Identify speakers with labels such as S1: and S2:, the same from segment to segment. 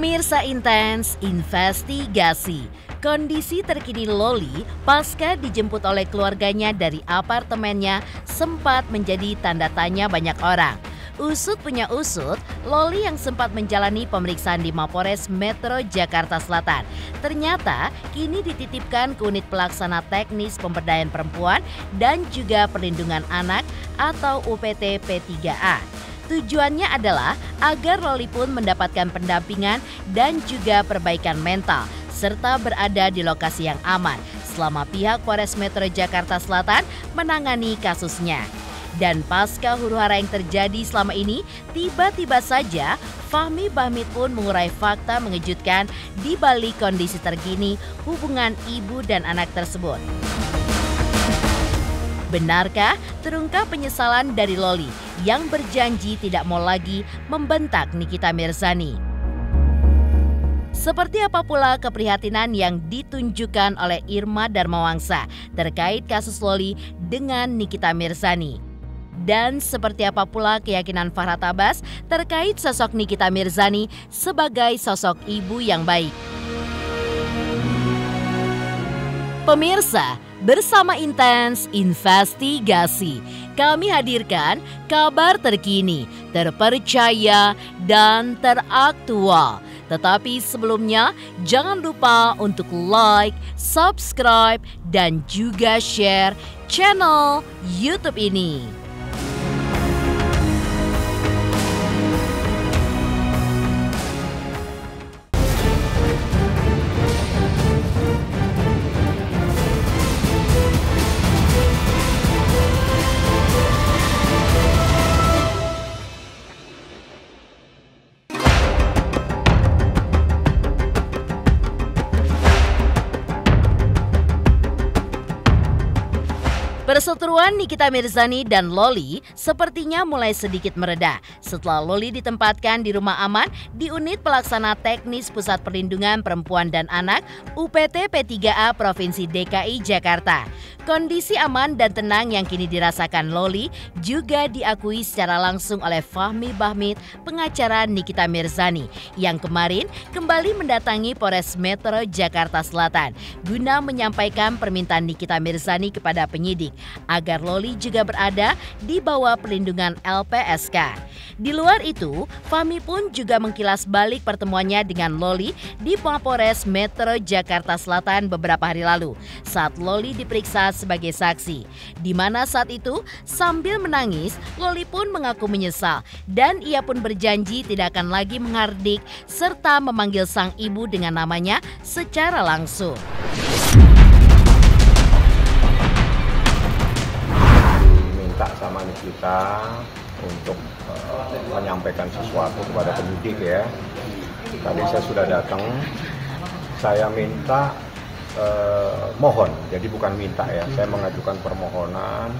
S1: Pemirsa Intens Investigasi, kondisi terkini Loli pasca dijemput oleh keluarganya dari apartemennya sempat menjadi tanda tanya banyak orang. Usut punya usut, Loli yang sempat menjalani pemeriksaan di Mapores Metro Jakarta Selatan ternyata kini dititipkan ke unit pelaksana teknis pemberdayaan perempuan dan juga perlindungan anak atau UPT P3A. Tujuannya adalah agar Loli pun mendapatkan pendampingan dan juga perbaikan mental serta berada di lokasi yang aman selama pihak Polres Metro Jakarta Selatan menangani kasusnya. Dan pasca huru-hara yang terjadi selama ini, tiba-tiba saja Fahmi Bahmid pun mengurai fakta mengejutkan di balik kondisi terkini hubungan ibu dan anak tersebut. Benarkah terungkap penyesalan dari Loli yang berjanji tidak mau lagi membentak Nikita Mirzani? Seperti apa pula keprihatinan yang ditunjukkan oleh Irma Darmawangsa terkait kasus Loli dengan Nikita Mirzani? Dan seperti apa pula keyakinan Farhat Abbas terkait sosok Nikita Mirzani sebagai sosok ibu yang baik? Pemirsa, bersama Intens Investigasi, kami hadirkan kabar terkini, terpercaya, dan teraktual. Tetapi sebelumnya, jangan lupa untuk like, subscribe, dan juga share channel YouTube ini. Perseteruan Nikita Mirzani dan Loli sepertinya mulai sedikit mereda setelah Loli ditempatkan di rumah aman di unit pelaksana teknis Pusat Perlindungan Perempuan dan Anak UPT P3A Provinsi DKI Jakarta. Kondisi aman dan tenang yang kini dirasakan Loli juga diakui secara langsung oleh Fahmi Bahmid, pengacara Nikita Mirzani, yang kemarin kembali mendatangi Polres Metro Jakarta Selatan guna menyampaikan permintaan Nikita Mirzani kepada penyidik agar Loli juga berada di bawah perlindungan LPSK. Di luar itu, Fahmi pun juga mengkilas balik pertemuannya dengan Loli di Mapores Metro Jakarta Selatan beberapa hari lalu saat Loli diperiksa sebagai saksi, di mana saat itu sambil menangis, Loli pun mengaku menyesal dan ia pun berjanji tidak akan lagi menghardik serta memanggil sang ibu dengan namanya secara langsung.
S2: Minta sama Nikita untuk menyampaikan sesuatu kepada penyidik ya. Tadi saya sudah datang, saya minta mohon, jadi bukan minta ya, saya mengajukan permohonan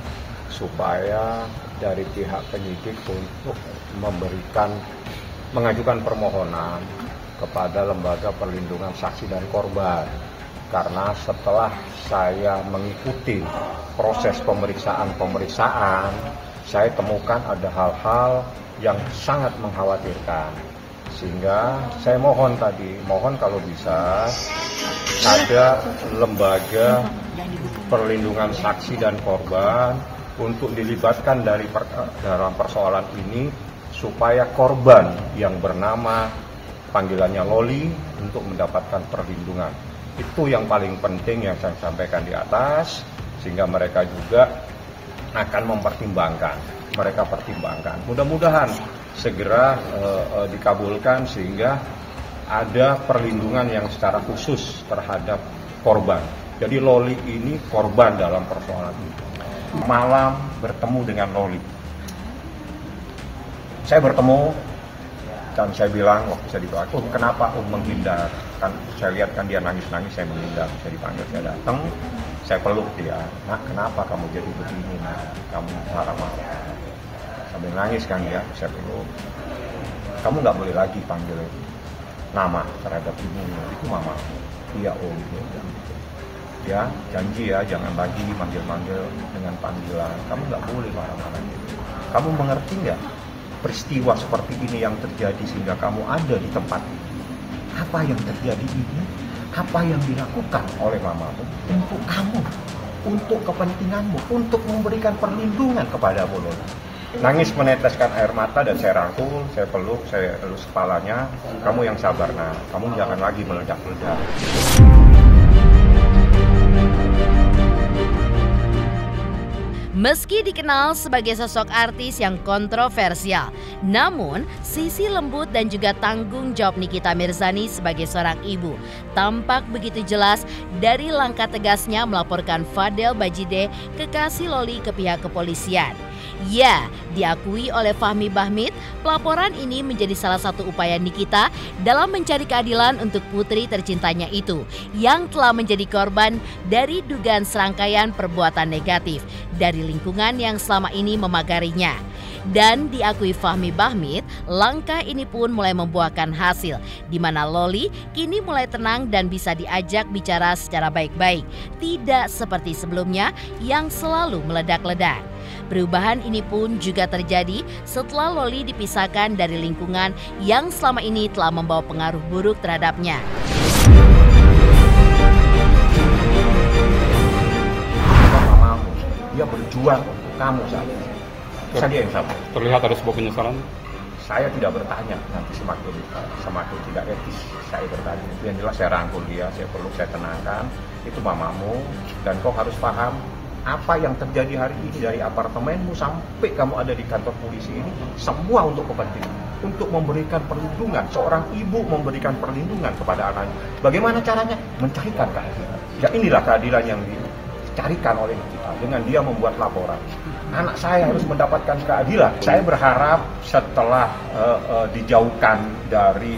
S2: supaya dari pihak penyidik untuk mengajukan permohonan kepada Lembaga Perlindungan Saksi dan Korban. Karena setelah saya mengikuti proses pemeriksaan, saya temukan ada hal-hal yang sangat mengkhawatirkan. Sehingga saya mohon kalau bisa ada lembaga perlindungan saksi dan korban untuk dilibatkan dalam persoalan ini supaya korban yang bernama panggilannya Loli untuk mendapatkan perlindungan. Itu yang paling penting yang saya sampaikan di atas, sehingga mereka juga akan mempertimbangkan. Mereka pertimbangkan. Mudah-mudahan segera dikabulkan sehingga ada perlindungan yang secara khusus terhadap korban. Jadi Loli ini korban dalam persoalan ini. Malam bertemu dengan Loli. Saya bertemu dan saya bilang waktu saya ditolak, kenapa menghindar? Kan saya lihat kan dia nangis-nangis, saya menghindar. Saya dipanggil, saya datang, saya peluk dia. Nah, kenapa kamu jadi begini? Nah, kamu marah-marah. Sambil nangis kan dia, saya peluk. Kamu nggak boleh lagi panggil nama terhadap ibumu, itu mama. Iya om. Ya, janji ya, jangan lagi manggil-manggil dengan panggilan. Kamu nggak boleh marah-marah gitu. Kamu mengerti nggak peristiwa seperti ini yang terjadi sehingga kamu ada di tempat ini? apa yang terjadi ini, apa yang dilakukan oleh mamamu untuk kamu, untuk kepentinganmu, untuk memberikan perlindungan kepada Loli. Nangis meneteskan air mata dan saya rangkul, saya peluk, saya elus kepalanya. Kamu yang sabar, nah, kamu jangan lagi meledak-ledak.
S1: Meski dikenal sebagai sosok artis yang kontroversial, namun sisi lembut dan juga tanggung jawab Nikita Mirzani sebagai seorang ibu tampak begitu jelas dari langkah tegasnya melaporkan Fadel Bajide, kekasih Loli, ke pihak kepolisian. Ya, diakui oleh Fahmi Bahmit, pelaporan ini menjadi salah satu upaya Nikita dalam mencari keadilan untuk putri tercintanya itu yang telah menjadi korban dari dugaan serangkaian perbuatan negatif dari lingkungan yang selama ini memagarinya. Dan diakui Fahmi Bahmit, langkah ini pun mulai membuahkan hasil, di mana Loli kini mulai tenang dan bisa diajak bicara secara baik-baik, tidak seperti sebelumnya yang selalu meledak-ledak. Perubahan ini pun juga terjadi setelah Loli dipisahkan dari lingkungan yang selama ini telah membawa pengaruh buruk terhadapnya.
S2: Mamamu, dia berjuang untuk kamu saat ini. Saya yang sabar.
S3: Terlihat ada sebuah penyesalan.
S2: Saya tidak bertanya, nanti semakin tidak etis saya bertanya. Yang jelas saya rangkul dia, saya peluk, saya tenangkan. Itu mamamu, dan kau harus paham apa yang terjadi hari ini dari apartemenmu sampai kamu ada di kantor polisi ini, semua untuk kepentingan, untuk memberikan perlindungan. Seorang ibu memberikan perlindungan kepada anaknya. Bagaimana caranya? Mencarikan keadilan. Ya, inilah keadilan yang dicarikan oleh kita dengan dia membuat laporan. Anak saya harus mendapatkan keadilan. Saya berharap setelah dijauhkan dari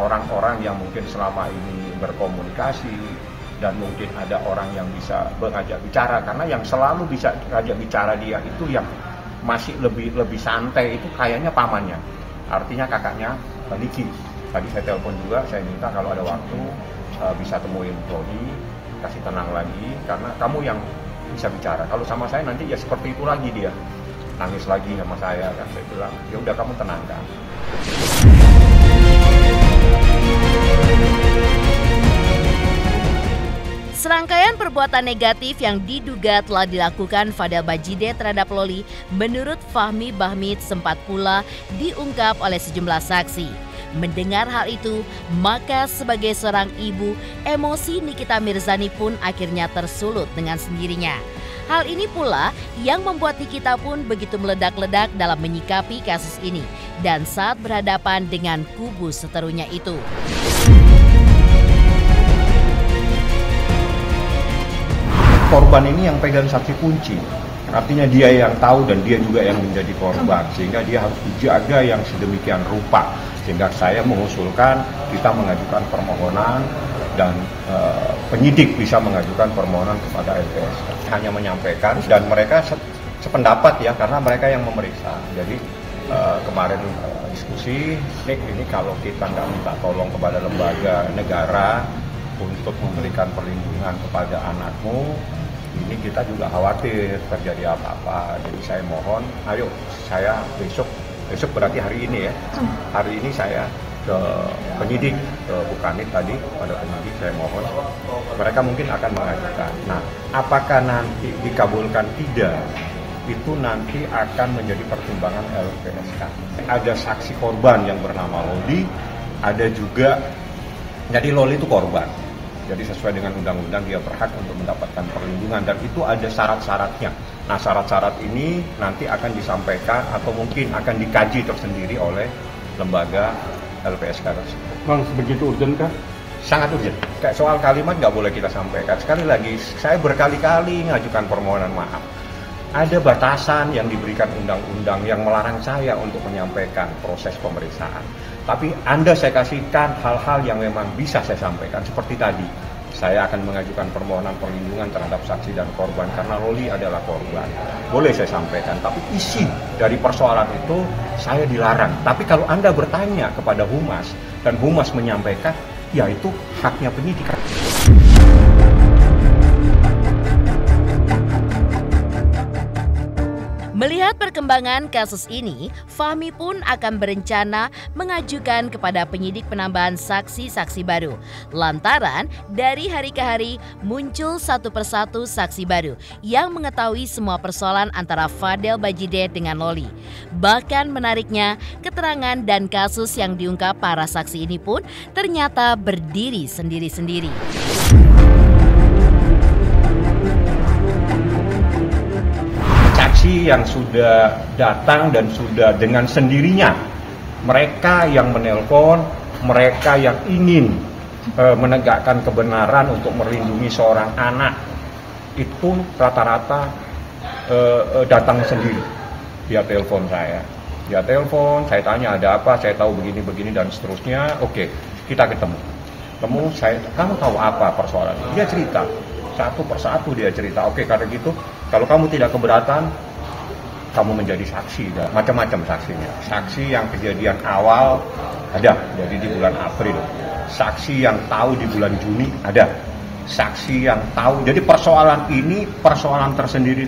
S2: orang-orang yang mungkin selama ini berkomunikasi, dan mungkin ada orang yang bisa mengajak bicara, karena yang selalu bisa mengajak bicara dia itu yang masih lebih santai itu kayaknya pamannya, artinya kakaknya Niki. Tadi saya telepon juga, saya minta kalau ada waktu bisa temuin Loli, kasih tenang lagi, karena kamu yang bisa bicara. Kalau sama saya nanti ya seperti itu lagi, dia nangis lagi sama saya, kan saya bilang ya udah kamu tenangkan.
S1: Serangkaian perbuatan negatif yang diduga telah dilakukan Fadel Bajide terhadap Loli menurut Fahmi Bahmit sempat pula diungkap oleh sejumlah saksi. Mendengar hal itu, maka sebagai seorang ibu, emosi Nikita Mirzani pun akhirnya tersulut dengan sendirinya. Hal ini pula yang membuat Nikita pun begitu meledak-ledak dalam menyikapi kasus ini dan saat berhadapan dengan kubu seterunya itu.
S2: Korban ini yang pegang saksi kunci, artinya dia yang tahu dan dia juga yang menjadi korban, sehingga dia harus dijaga yang sedemikian rupa. Sehingga saya mengusulkan kita mengajukan permohonan dan penyidik bisa mengajukan permohonan kepada LPSK. Hanya menyampaikan dan mereka sependapat ya, karena mereka yang memeriksa. Jadi kemarin diskusi, ini kalau kita nggak minta tolong kepada lembaga negara untuk memberikan perlindungan kepada anakmu, ini kita juga khawatir terjadi apa-apa. Jadi saya mohon, ayo saya besok berarti hari ini ya, hari ini saya ke penyidik, ke Bukanit tadi, pada penyidik saya mohon, mereka mungkin akan mengajukan. Nah, apakah nanti dikabulkan tidak, itu nanti akan menjadi pertimbangan LPSK. Ada saksi korban yang bernama Loli, ada juga, jadi Loli itu korban. Jadi sesuai dengan undang-undang dia berhak untuk mendapatkan perlindungan dan itu ada syarat-syaratnya. Nah, syarat-syarat ini nanti akan disampaikan atau mungkin akan dikaji tersendiri oleh lembaga LPSK tersebut.
S3: Bang, sebegitu urgent kah?
S2: Sangat urgent. Kayak soal kalimat nggak boleh kita sampaikan. Sekali lagi, saya berkali-kali mengajukan permohonan maaf. Ada batasan yang diberikan undang-undang yang melarang saya untuk menyampaikan proses pemeriksaan. Tapi Anda saya kasihkan hal-hal yang memang bisa saya sampaikan. Seperti tadi, saya akan mengajukan permohonan perlindungan terhadap saksi dan korban karena Loli adalah korban. Boleh saya sampaikan, tapi isi dari persoalan itu saya dilarang. Tapi kalau Anda bertanya kepada Humas dan Humas menyampaikan, ya itu haknya penyidik.
S1: Melihat perkembangan kasus ini, Fahmi pun akan berencana mengajukan kepada penyidik penambahan saksi-saksi baru. Lantaran dari hari ke hari muncul satu persatu saksi baru yang mengetahui semua persoalan antara Fadel Bajideh dengan Loli. Bahkan menariknya, keterangan dan kasus yang diungkap para saksi ini pun ternyata berdiri sendiri-sendiri.
S2: Saksi yang sudah datang dan sudah dengan sendirinya, mereka yang menelpon, mereka yang ingin menegakkan kebenaran untuk melindungi seorang anak, itu rata-rata datang sendiri. Dia telepon saya, saya tanya ada apa, saya tahu begini dan seterusnya. Oke, kita ketemu. Kamu tahu apa persoalan? Dia cerita satu persatu, dia cerita. Oke, karena gitu, kalau kamu tidak keberatan, kamu menjadi saksi, macam-macam saksinya. Saksi yang kejadian awal ada, jadi di bulan April. Saksi yang tahu di bulan Juni ada. Saksi yang tahu, jadi persoalan ini persoalan tersendiri.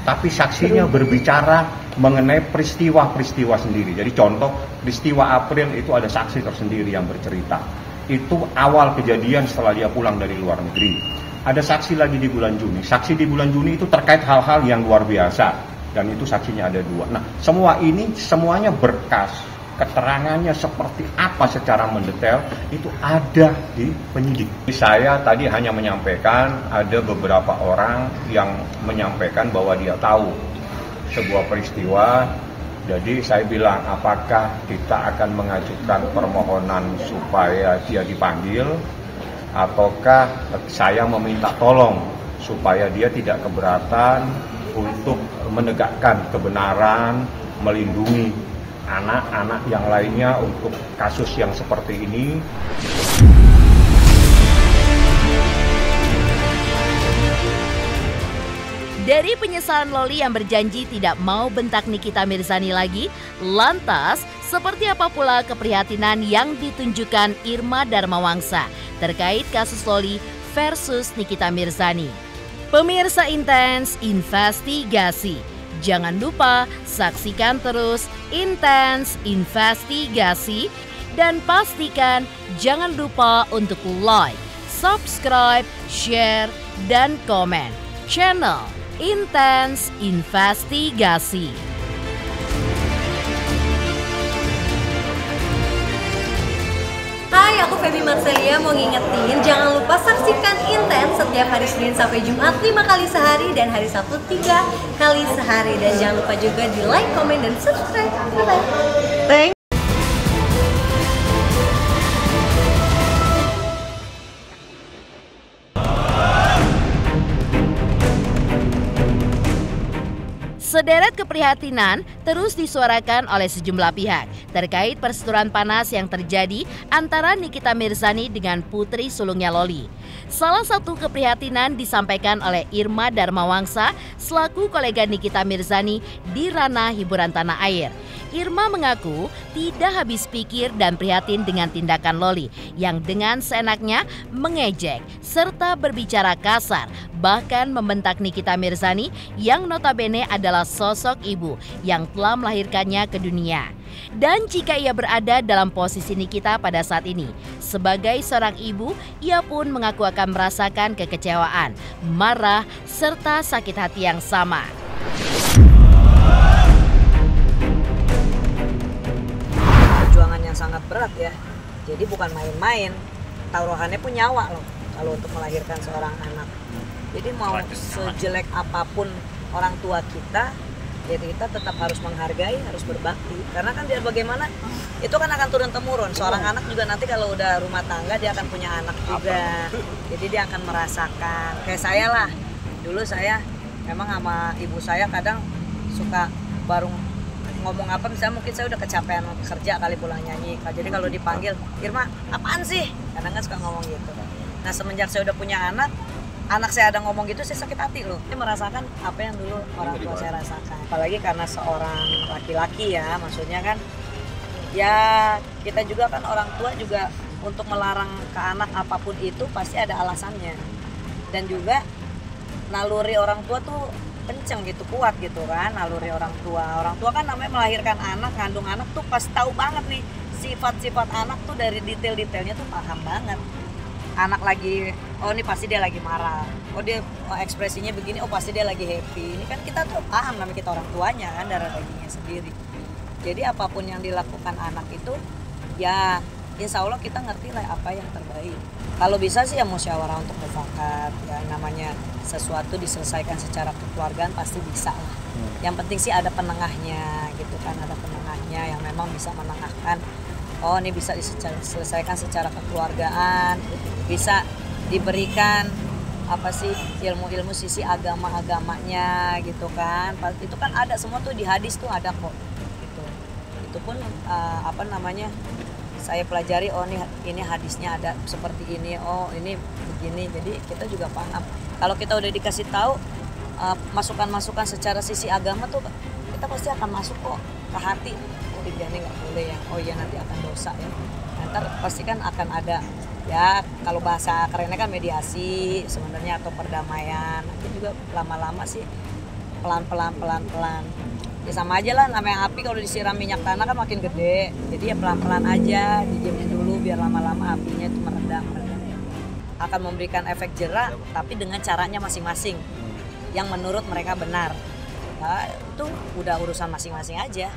S2: Tapi saksinya berbicara mengenai peristiwa-peristiwa sendiri. Jadi contoh, peristiwa April itu ada saksi tersendiri yang bercerita. Itu awal kejadian setelah dia pulang dari luar negeri. Ada saksi lagi di bulan Juni. Saksi di bulan Juni itu terkait hal-hal yang luar biasa. Dan itu saksinya ada 2. Nah, semua ini semuanya berkas, keterangannya seperti apa secara mendetail itu ada di penyidik. Saya tadi hanya menyampaikan ada beberapa orang yang menyampaikan bahwa dia tahu sebuah peristiwa. Jadi saya bilang, apakah kita akan mengajukan permohonan supaya dia dipanggil, ataukah saya meminta tolong supaya dia tidak keberatan untuk menegakkan kebenaran, melindungi anak-anak yang lainnya untuk kasus yang seperti ini.
S1: Dari penyesalan Loli yang berjanji tidak mau bentak Nikita Mirzani lagi, lantas seperti apa pula keprihatinan yang ditunjukkan Irma Darmawangsa terkait kasus Loli versus Nikita Mirzani? Pemirsa Intens Investigasi, jangan lupa saksikan terus Intens Investigasi dan pastikan jangan lupa untuk like, subscribe, share, dan komen channel Intens Investigasi.
S4: Hai, aku Feby Marcelia mau ngingetin jangan lupa saksikan Intens setiap hari Senin sampai Jumat 5 kali sehari dan hari Sabtu 3 kali sehari. Dan jangan lupa juga di like, komen, dan subscribe. Bye-bye.
S1: Sederet keprihatinan terus disuarakan oleh sejumlah pihak terkait perseteruan panas yang terjadi antara Nikita Mirzani dengan putri sulungnya Loli. Salah satu keprihatinan disampaikan oleh Irma Darmawangsa selaku kolega Nikita Mirzani di ranah hiburan tanah air. Irma mengaku tidak habis pikir dan prihatin dengan tindakan Loli yang dengan seenaknya mengejek serta berbicara kasar, bahkan membentak Nikita Mirzani yang notabene adalah sosok ibu yang telah melahirkannya ke dunia. Dan jika ia berada dalam posisi Nikita pada saat ini, sebagai seorang ibu, ia pun mengaku akan merasakan kekecewaan, marah, serta sakit hati yang sama.
S5: Perjuangan yang sangat berat ya, jadi bukan main-main, taruhannya pun nyawa loh kalau untuk melahirkan seorang anak. Jadi mau sejelek apapun orang tua kita, jadi kita tetap harus menghargai, harus berbakti. Karena kan biar bagaimana, itu kan akan turun-temurun. Seorang anak juga nanti kalau udah rumah tangga, dia akan punya anak juga. Jadi dia akan merasakan. Kayak saya lah, dulu saya memang sama ibu saya kadang suka baru ngomong apa, misalnya mungkin saya udah kecapean kerja kali pulang nyanyi. Jadi kalau dipanggil, Irma, apaan sih? Kadang kan suka ngomong gitu. Nah semenjak saya udah punya anak saya ada ngomong gitu, saya sakit hati loh. Saya merasakan apa yang dulu orang tua saya rasakan. Apalagi karena seorang laki-laki ya, maksudnya kan ya kita juga kan orang tua juga untuk melarang ke anak apapun itu pasti ada alasannya. Dan juga naluri orang tua tuh kenceng gitu, kuat gitu kan naluri orang tua kan namanya melahirkan anak, ngandung anak tuh pas tahu banget nih sifat-sifat anak tuh dari detail-detailnya tuh paham banget. Anak lagi, oh ini pasti dia lagi marah, oh dia ekspresinya begini, oh pasti dia lagi happy. Ini kan kita tuh paham, namanya kita orang tuanya kan, darah dagingnya sendiri. Jadi apapun yang dilakukan anak itu ya insya Allah kita ngerti lah apa yang terbaik. Kalau bisa sih ya musyawarah untuk mufakat, ya namanya sesuatu diselesaikan secara kekeluargaan pasti bisa lah. Yang penting sih ada penengahnya gitu kan, ada penengahnya yang memang bisa menengahkan. Oh ini bisa diselesaikan secara kekeluargaan, bisa diberikan apa sih ilmu-ilmu sisi agama-agamanya gitu kan. Itu kan ada semua tuh di hadis tuh ada kok gitu. Itu pun apa namanya saya pelajari, oh ini hadisnya ada seperti ini, oh ini begini, jadi kita juga paham. Kalau kita udah dikasih tahu masukan-masukan secara sisi agama tuh kita pasti akan masuk kok ke hati. Oh ini nggak boleh ya, oh iya nanti akan dosa ya. Ntar pasti kan akan ada ya, kalau bahasa kerennya kan mediasi sebenarnya atau perdamaian. Nanti juga lama-lama sih pelan-pelan. Ya sama aja lah, namanya api kalau disiram minyak tanah kan makin gede. Jadi ya pelan-pelan aja, dijamin dulu biar lama-lama apinya itu meredam. Akan memberikan efek jera tapi dengan caranya masing-masing yang menurut mereka benar. Nah, itu udah urusan masing-masing aja.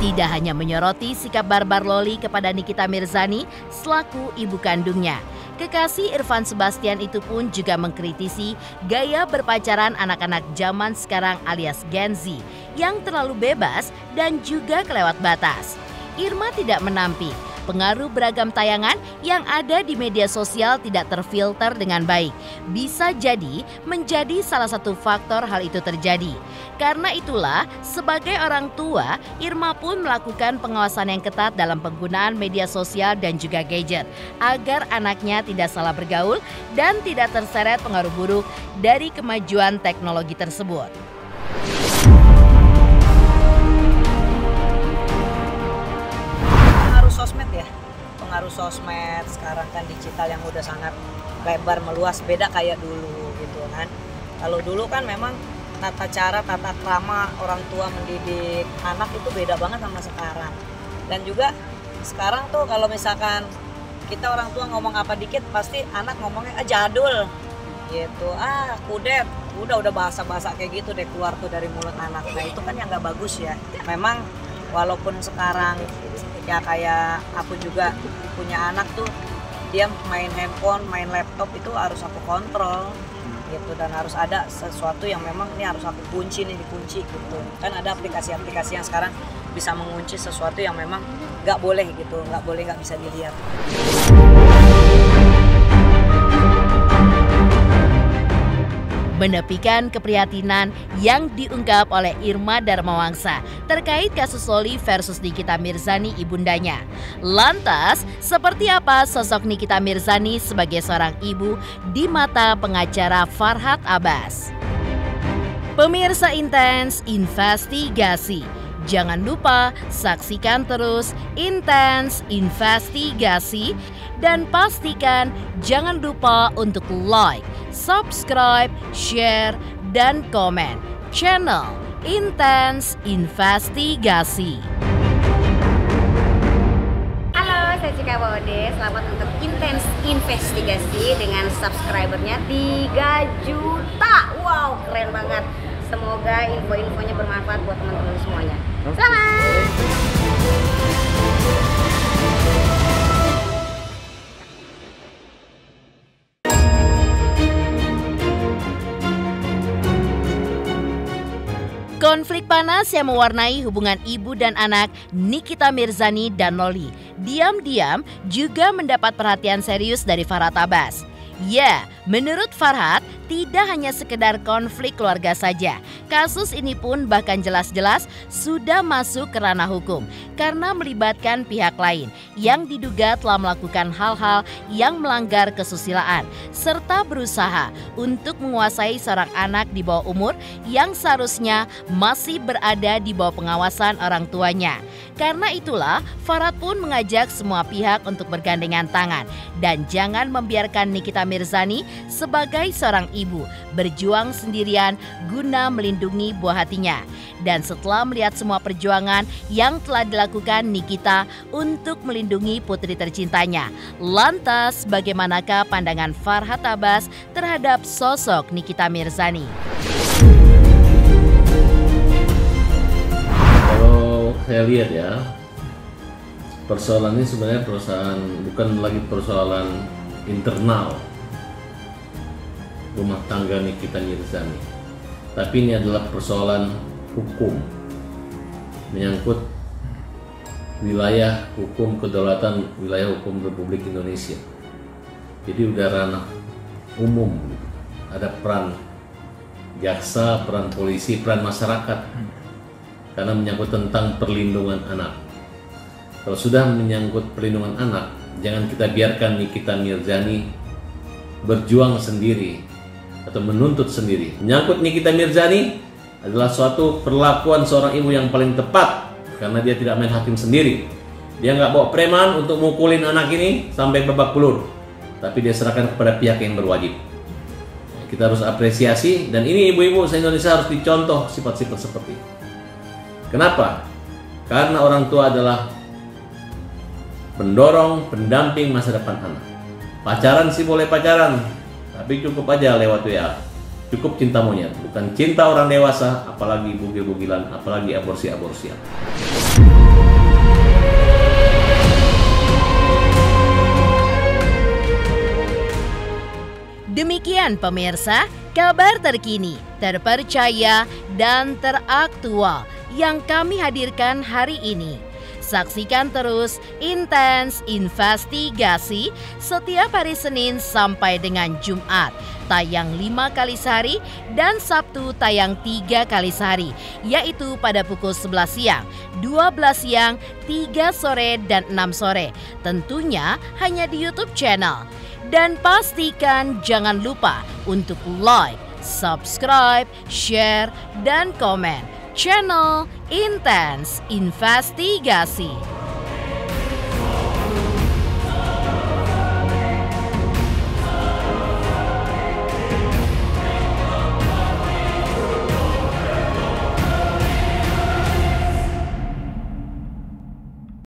S1: Tidak hanya menyoroti sikap barbar Loli kepada Nikita Mirzani selaku ibu kandungnya, kekasih Irfan Sebastian itu pun juga mengkritisi gaya berpacaran anak-anak zaman sekarang alias Gen Z yang terlalu bebas dan juga kelewat batas. Irma tidak menampik pengaruh beragam tayangan yang ada di media sosial tidak terfilter dengan baik. Bisa jadi menjadi salah satu faktor hal itu terjadi. Karena itulah, sebagai orang tua, Irma pun melakukan pengawasan yang ketat dalam penggunaan media sosial dan juga gadget, agar anaknya tidak salah bergaul dan tidak terseret pengaruh buruk dari kemajuan teknologi tersebut.
S5: Pengaruh sosmed sekarang kan digital yang udah sangat lebar meluas, beda kayak dulu gitu kan. Kalau dulu kan memang tata krama orang tua mendidik anak itu beda banget sama sekarang. Dan juga sekarang tuh kalau misalkan kita orang tua ngomong apa dikit pasti anak ngomongnya jadul gitu, kudet, udah bahasa-bahasa kayak gitu deh keluar tuh dari mulut anak. Nah itu kan yang nggak bagus ya. Memang walaupun sekarang ya kayak aku juga punya anak tuh, dia main handphone, main laptop itu harus aku kontrol gitu, dan harus ada sesuatu yang memang ini harus aku kunci, nih dikunci gitu. Kan ada aplikasi-aplikasi yang sekarang bisa mengunci sesuatu yang memang nggak boleh gitu, nggak bisa dilihat.
S1: Menepikan keprihatinan yang diungkap oleh Irma Darmawangsa terkait kasus Loli versus Nikita Mirzani ibundanya. Lantas, seperti apa sosok Nikita Mirzani sebagai seorang ibu di mata pengacara Farhad Abbas? Pemirsa Intens Investigasi, jangan lupa saksikan terus Intens Investigasi dan pastikan jangan lupa untuk like, subscribe, share, dan komen channel Intens Investigasi.
S6: Halo, saya Cika Bode. Selamat untuk Intens Investigasi dengan subscribernya 3 juta. Wow, keren banget. Semoga info-infonya bermanfaat buat teman-teman semuanya. Selamat!
S1: Konflik panas yang mewarnai hubungan ibu dan anak Nikita Mirzani dan Loli diam-diam juga mendapat perhatian serius dari Farhad Abbas. Ya, menurut Farhad, tidak hanya sekedar konflik keluarga saja. Kasus ini pun bahkan jelas-jelas sudah masuk ke ranah hukum karena melibatkan pihak lain yang diduga telah melakukan hal-hal yang melanggar kesusilaan serta berusaha untuk menguasai seorang anak di bawah umur yang seharusnya masih berada di bawah pengawasan orang tuanya. Karena itulah, Farhad pun mengajak semua pihak untuk bergandengan tangan dan jangan membiarkan Nikita Mirzani sebagai seorang ibu berjuang sendirian guna melindungi buah hatinya. Dan setelah melihat semua perjuangan yang telah dilakukan Nikita untuk melindungi putri tercintanya, lantas bagaimanakah pandangan Farhad Abbas terhadap sosok Nikita Mirzani?
S7: Kalau saya lihat ya, persoalan ini sebenarnya bukan lagi persoalan internal rumah tangga Nikita Mirzani, tapi ini adalah persoalan hukum, menyangkut wilayah hukum kedaulatan wilayah hukum Republik Indonesia. Jadi udah ranah umum, ada peran jaksa, peran polisi, peran masyarakat, karena menyangkut tentang perlindungan anak. Kalau sudah menyangkut perlindungan anak, jangan kita biarkan Nikita Mirzani berjuang sendiri atau menuntut sendiri. Menyangkut Nikita Mirzani adalah suatu perlakuan seorang ibu yang paling tepat, karena dia tidak main hakim sendiri. Dia nggak bawa preman untuk mukulin anak ini sampai babak belur, tapi dia serahkan kepada pihak yang berwajib. Kita harus apresiasi, dan ini ibu-ibu se-Indonesia harus dicontoh sifat-sifat seperti ini. Kenapa? Karena orang tua adalah pendorong, pendamping masa depan anak. Pacaran sih boleh pacaran, tapi cukup aja lewat WA. Cukup cinta monyet, bukan cinta orang dewasa, apalagi bugil-bugilan, apalagi aborsi-aborsian.
S1: Demikian pemirsa, kabar terkini, terpercaya, dan teraktual yang kami hadirkan hari ini. Saksikan terus Intens Investigasi setiap hari Senin sampai dengan Jumat, tayang 5 kali sehari, dan Sabtu tayang 3 kali sehari, yaitu pada pukul 11 siang, 12 siang, 3 sore, dan 6 sore. Tentunya hanya di YouTube channel. Dan pastikan jangan lupa untuk like, subscribe, share, dan komen channel Intens Investigasi.